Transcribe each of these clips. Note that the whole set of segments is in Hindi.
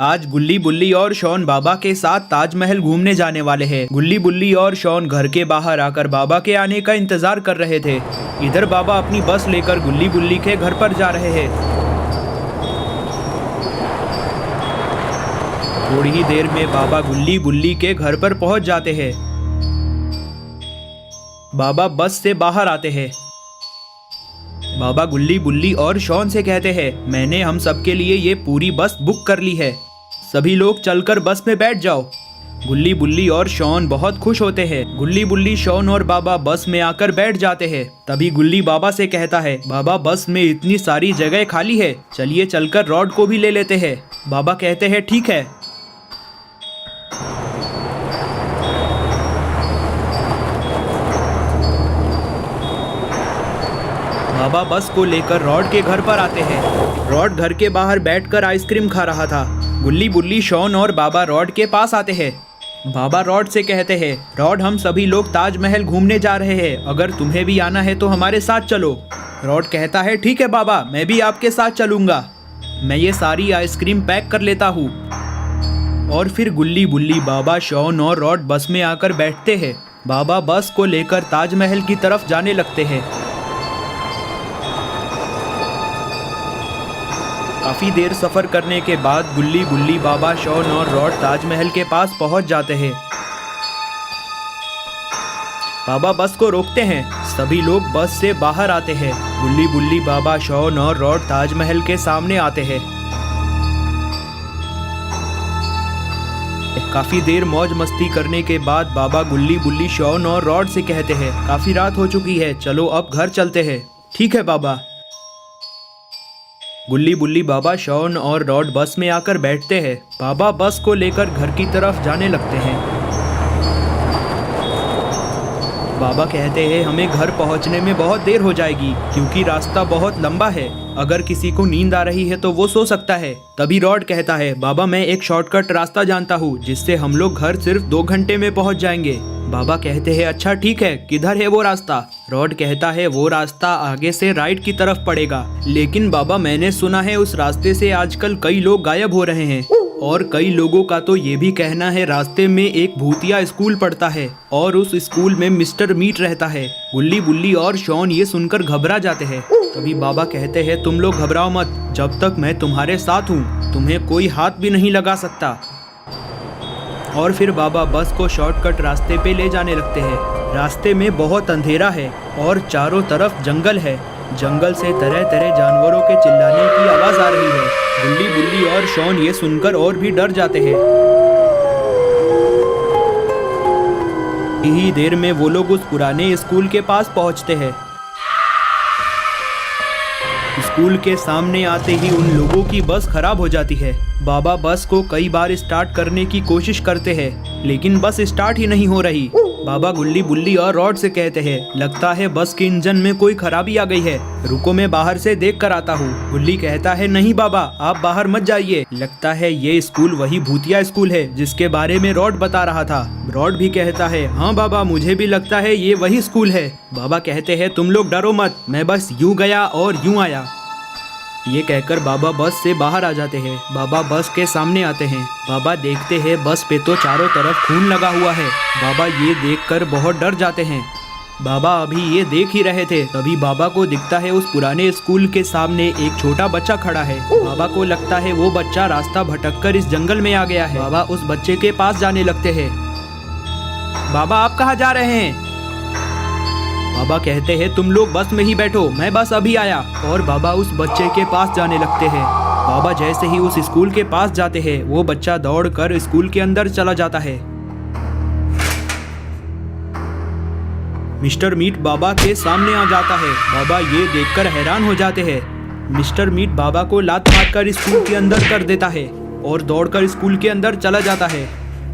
आज गुल्ली बुल्ली और शॉन बाबा के साथ ताजमहल घूमने जाने वाले हैं। गुल्ली बुल्ली और शॉन घर के बाहर आकर बाबा के आने का इंतजार कर रहे थे। इधर बाबा अपनी बस लेकर गुल्ली बुल्ली के घर पर जा रहे हैं। थोड़ी ही देर में बाबा गुल्ली बुल्ली के घर पर पहुंच जाते हैं। बाबा बस से बाहर आते हैं। बाबा गुल्ली बुल्ली और शॉन से कहते हैं, मैंने हम सबके लिए ये पूरी बस बुक कर ली है, सभी लोग चलकर बस में बैठ जाओ। गुल्ली बुल्ली और शॉन बहुत खुश होते हैं। गुल्ली बुल्ली शॉन और बाबा बस में आकर बैठ जाते हैं। तभी गुल्ली बाबा से कहता है, बाबा बस में इतनी सारी जगह खाली है, चलिए चलकर रॉड को भी ले लेते हैं। बाबा कहते हैं ठीक है। बाबा बस को लेकर रॉड के घर पर आते हैं। रॉड घर के बाहर बैठकर आइसक्रीम खा रहा था। गुल्ली बुल्ली शॉन और बाबा रॉड के पास आते हैं। बाबा रॉड से कहते हैं, रॉड हम सभी लोग ताजमहल घूमने जा रहे हैं, अगर तुम्हें भी आना है तो हमारे साथ चलो। रॉड कहता है ठीक है बाबा, मैं भी आपके साथ चलूँगा, मैं ये सारी आइसक्रीम पैक कर लेता हूँ। और फिर गुल्ली बुल्ली बाबा शॉन और रॉड बस में आकर बैठते हैं। बाबा बस को लेकर ताजमहल की तरफ जाने लगते हैं। काफ़ी देर सफ़र करने के बाद गुल्ली बुल्ली बाबा शॉन और रॉड ताजमहल के पास पहुंच जाते हैं। बाबा बस को रोकते हैं। सभी लोग बस से बाहर आते हैं। गुल्ली बुल्ली बाबा शॉन और रॉड ताजमहल के सामने आते हैं। काफ़ी देर मौज मस्ती करने के बाद बाबा गुल्ली बुल्ली शॉन और रॉड से कहते हैं, काफ़ी रात हो चुकी है, चलो अब घर चलते हैं। ठीक है बाबा। गुल्ली बुल्ली बाबा शॉन और रॉड बस में आकर बैठते हैं। बाबा बस को लेकर घर की तरफ जाने लगते हैं। बाबा कहते हैं, हमें घर पहुंचने में बहुत देर हो जाएगी क्योंकि रास्ता बहुत लंबा है, अगर किसी को नींद आ रही है तो वो सो सकता है। तभी रॉड कहता है, बाबा मैं एक शॉर्टकट रास्ता जानता हूँ जिससे हम लोग घर सिर्फ 2 घंटे में पहुँच जाएंगे। बाबा कहते हैं, अच्छा ठीक है, किधर है वो रास्ता? रॉड कहता है, वो रास्ता आगे से राइट की तरफ पड़ेगा। लेकिन बाबा मैंने सुना है उस रास्ते से आजकल कई लोग गायब हो रहे हैं और कई लोगों का तो ये भी कहना है रास्ते में एक भूतिया स्कूल पड़ता है और उस स्कूल में मिस्टर मीट रहता है। गुल्ली बुल्ली और शॉन ये सुनकर घबरा जाते हैं। तभी बाबा कहते हैं, तुम लोग घबराओ मत, जब तक मैं तुम्हारे साथ हूँ तुम्हें कोई हाथ भी नहीं लगा सकता। और फिर बाबा बस को शॉर्टकट रास्ते पे ले जाने लगते हैं। रास्ते में बहुत अंधेरा है और चारों तरफ जंगल है। जंगल से तरह तरह जानवरों के चिल्लाने की आवाज़ आ रही है। गुल्ली बुल्ली और शॉन ये सुनकर और भी डर जाते हैं। यही देर में वो लोग उस पुराने स्कूल के पास पहुंचते हैं। स्कूल के सामने आते ही उन लोगों की बस खराब हो जाती है। बाबा बस को कई बार स्टार्ट करने की कोशिश करते हैं लेकिन बस स्टार्ट ही नहीं हो रही। बाबा गुल्ली बुल्ली और रॉड से कहते हैं, लगता है बस के इंजन में कोई खराबी आ गई है, रुको मैं बाहर से देख कर आता हूँ। गुल्ली कहता है, नहीं बाबा आप बाहर मत जाइए, लगता है ये स्कूल वही भूतिया स्कूल है जिसके बारे में रॉड बता रहा था। रॉड भी कहता है, हाँ बाबा मुझे भी लगता है ये वही स्कूल है। बाबा कहते हैं, तुम लोग डरो मत, मैं बस यूँ गया और यूँ आया। ये कहकर बाबा बस से बाहर आ जाते हैं। बाबा बस के सामने आते हैं। बाबा देखते हैं बस पे तो चारों तरफ खून लगा हुआ है। बाबा ये देखकर बहुत डर जाते हैं। बाबा अभी ये देख ही रहे थे, तभी बाबा को दिखता है उस पुराने स्कूल के सामने एक छोटा बच्चा खड़ा है। बाबा को लगता है वो बच्चा रास्ता भटककर इस जंगल में आ गया है। बाबा उस बच्चे के पास जाने लगते हैं। बाबा आप कहाँ जा रहे हैं? बाबा कहते हैं, तुम लोग बस में ही बैठो, मैं बस अभी आया। और बाबा उस बच्चे के पास जाने लगते हैं। बाबा जैसे ही उस स्कूल के पास जाते हैं वो बच्चा दौड़कर स्कूल के अंदर चला जाता है। मिस्टर मीट बाबा के सामने आ जाता है। बाबा ये देखकर हैरान हो जाते हैं। मिस्टर मीट बाबा को लात मारकर स्कूल के अंदर कर देता है और दौड़कर स्कूल के अंदर चला जाता है।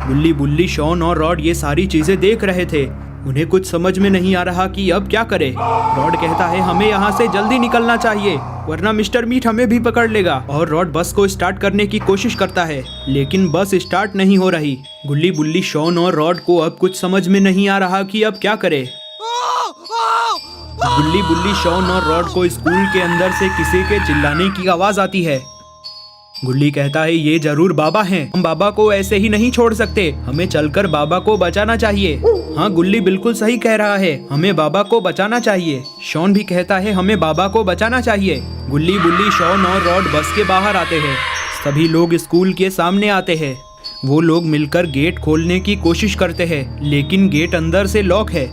गुल्ली बुल्ली शॉन और रॉड ये सारी चीजें देख रहे थे। उन्हें कुछ समझ में नहीं आ रहा कि अब क्या करें। रॉड कहता है, हमें यहाँ से जल्दी निकलना चाहिए वरना मिस्टर मीट हमें भी पकड़ लेगा। और रॉड बस को स्टार्ट करने की कोशिश करता है लेकिन बस स्टार्ट नहीं हो रही। गुल्ली बुल्ली शॉन और रॉड को अब कुछ समझ में नहीं आ रहा कि अब क्या करे। गुल्ली बुल्ली शॉन और रॉड को स्कूल के अंदर से किसी के चिल्लाने की आवाज आती है। गुल्ली कहता है ये जरूर बाबा हैं। हम बाबा को ऐसे ही नहीं छोड़ सकते, हमें चलकर बाबा को बचाना चाहिए। हाँ, गुल्ली बिल्कुल सही कह रहा है, हमें बाबा को बचाना चाहिए। शॉन भी कहता है हमें बाबा को बचाना चाहिए। गुल्ली, बुल्ली, शॉन और रॉड बस के बाहर आते हैं। सभी लोग स्कूल के सामने आते हैं। वो लोग मिलकर गेट खोलने की कोशिश करते हैं, लेकिन गेट अंदर से लॉक है।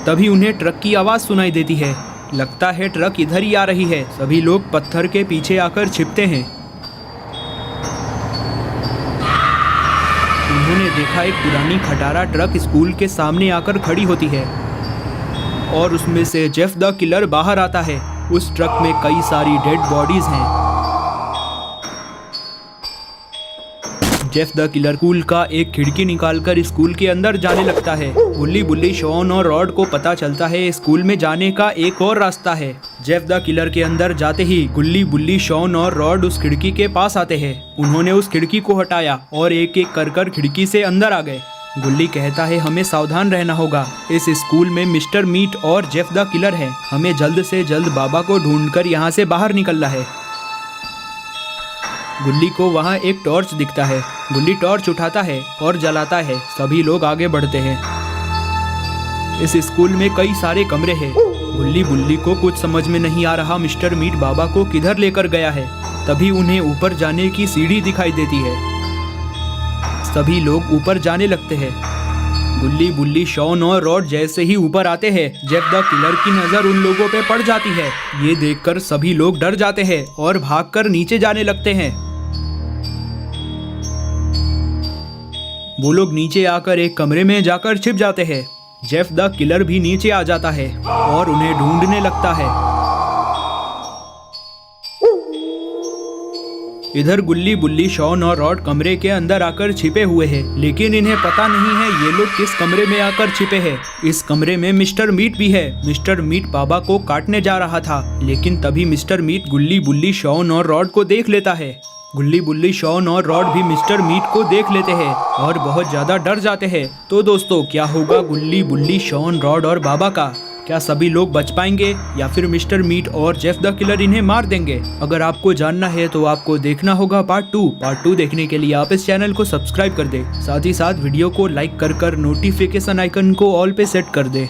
तभी उन्हें ट्रक की आवाज सुनाई देती है। लगता है ट्रक इधर ही आ रही है। सभी लोग पत्थर के पीछे आकर छिपते हैं। उन्होंने देखा एक पुरानी खटारा ट्रक स्कूल के सामने आकर खड़ी होती है और उसमें से जेफ द किलर बाहर आता है। उस ट्रक में कई सारी डेड बॉडीज हैं। जेफ द किलर स्कूल का एक खिड़की निकालकर स्कूल के अंदर जाने लगता है। गुल्ली, बुल्ली, शॉन और रॉड को पता चलता है स्कूल में जाने का एक और रास्ता है। जेफ द किलर के अंदर जाते ही गुल्ली, बुल्ली, शॉन और रॉड उस खिड़की के पास आते हैं। उन्होंने उस खिड़की को हटाया और एक एक कर खिड़की से अंदर आ गए। गुल्ली कहता है हमें सावधान रहना होगा, इस स्कूल में मिस्टर मीट और जेफ द किलर है। हमें जल्द से जल्द बाबा को ढूंढकर यहाँ से बाहर निकलना है। गुल्ली को वहाँ एक टॉर्च दिखता है। गुल्ली टॉर्च उठाता है और जलाता है। सभी लोग आगे बढ़ते हैं। इस स्कूल में कई सारे कमरे हैं। गुल्ली, बुल्ली को कुछ समझ में नहीं आ रहा मिस्टर मीट बाबा को किधर लेकर गया है। तभी उन्हें ऊपर जाने की सीढ़ी दिखाई देती है। सभी लोग ऊपर जाने लगते हैं। गुल्ली, बुल्ली, शॉन और रॉड जैसे ही ऊपर आते हैं, जेफ द किलर की नजर उन लोगों पे पड़ जाती है। ये देखकर सभी लोग डर जाते हैं और भागकर नीचे जाने लगते हैं। वो लोग नीचे आकर एक कमरे में जाकर छिप जाते हैं। जेफ द किलर भी नीचे आ जाता है और उन्हें ढूंढने लगता है। इधर गुल्ली, बुल्ली, शॉन और रॉड कमरे के अंदर आकर छिपे हुए हैं, लेकिन इन्हें पता नहीं है ये लोग किस कमरे में आकर छिपे हैं। इस कमरे में मिस्टर मीट भी है। मिस्टर मीट बाबा को काटने जा रहा था, लेकिन तभी मिस्टर मीट गुल्ली, बुल्ली, शॉन और रॉड को देख लेता है। गुल्ली, बुल्ली, शॉन और रॉड भी मिस्टर मीट को देख लेते हैं और बहुत ज्यादा डर जाते हैं। तो दोस्तों, क्या होगा गुल्ली, बुल्ली, शॉन, रॉड और बाबा का? क्या सभी लोग बच पाएंगे या फिर मिस्टर मीट और जेफ द किलर इन्हें मार देंगे? अगर आपको जानना है तो आपको देखना होगा पार्ट 2। पार्ट 2 देखने के लिए आप इस चैनल को सब्सक्राइब कर दे। साथ ही साथ वीडियो को लाइक कर नोटिफिकेशन आइकन को ऑल पे सेट कर दे।